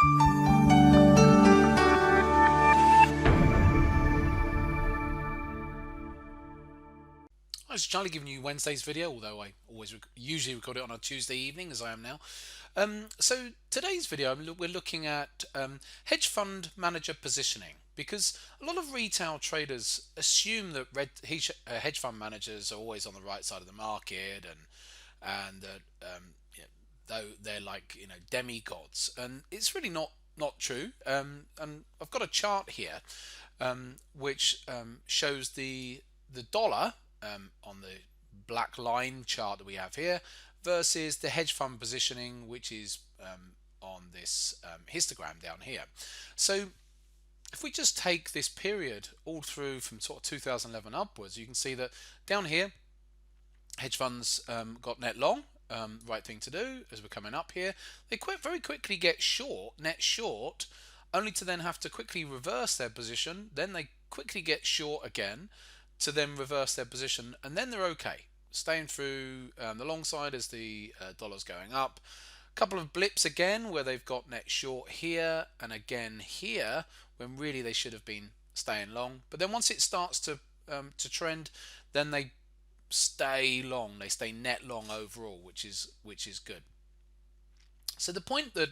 I was Charlie giving you Wednesday's video, although I always usually record it on a Tuesday evening, as I am now. So today's video, we're looking at hedge fund manager positioning, because a lot of retail traders assume that hedge fund managers are always on the right side of the market, and that though they're like demigods, and it's really not true. And I've got a chart here which shows the dollar on the black line chart that we have here versus the hedge fund positioning, which is on this histogram down here. So if we just take this period all through from sort of 2011 upwards, you can see that down here hedge funds got net long. Right thing to do as we're coming up here. They very quickly get net short, only to then have to quickly reverse their position. Then they quickly get short again to then reverse their position, and then they're okay, staying through the long side as the dollar's going up. A couple of blips again where they've got net short here and again here, when really they should have been staying long. But then once it starts to trend, then they stay long. They stay net long overall, which is good. So the point that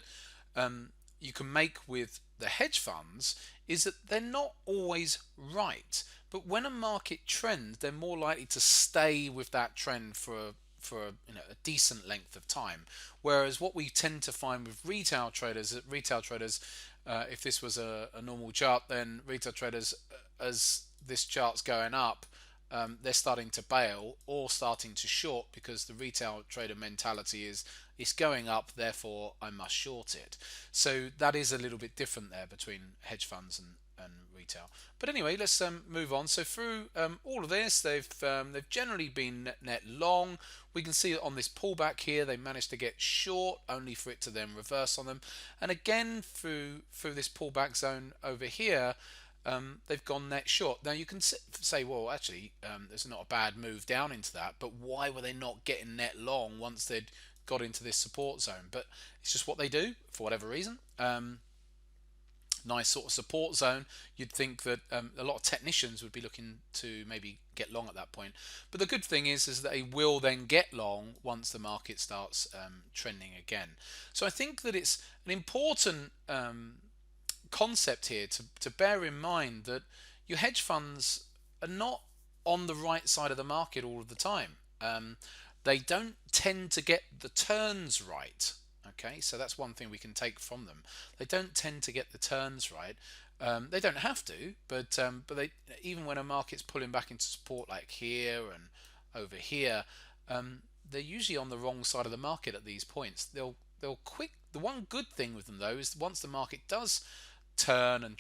you can make with the hedge funds is that they're not always right, but when a market trends, they're more likely to stay with that trend for a decent length of time. Whereas what we tend to find with retail traders, if this was a normal chart, then retail traders, as this chart's going up, they're starting to bail or starting to short, because the retail trader mentality is it's going up, therefore I must short it. So that is a little bit different there between hedge funds and retail. But anyway, let's move on. So through all of this, they've generally been net long. We can see that on this pullback here, they managed to get short, only for it to then reverse on them. And again, through this pullback zone over here, they've gone net short. Now you can say, well, actually, there's not a bad move down into that, but why were they not getting net long once they'd got into this support zone? But it's just what they do for whatever reason. Nice sort of support zone. You'd think that a lot of technicians would be looking to maybe get long at that point. But the good thing is that they will then get long once the market starts trending again. So I think that it's an important concept here to bear in mind, that your hedge funds are not on the right side of the market all of the time. They don't tend to get the turns right. Okay, so that's one thing we can take from them. They don't tend to get the turns right. They don't have to, but they, even when a market's pulling back into support like here and over here, they're usually on the wrong side of the market at these points. They'll quick. The one good thing with them though is once the market does turn and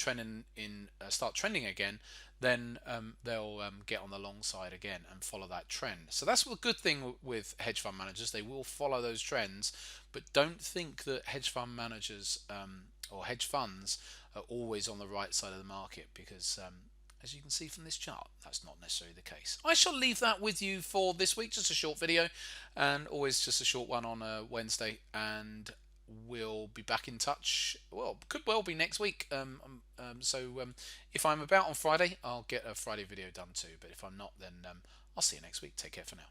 start trending again, then they'll get on the long side again and follow that trend. So that's the good thing with hedge fund managers. They will follow those trends, but don't think that hedge fund managers or hedge funds are always on the right side of the market, because as you can see from this chart, that's not necessarily the case. I shall leave that with you for this week. Just a short video, and always just a short one on a Wednesday, and we'll be back in touch. Well, could well be next week. If I'm about on Friday, I'll get a Friday video done too. But if I'm not, then I'll see you next week. Take care for now.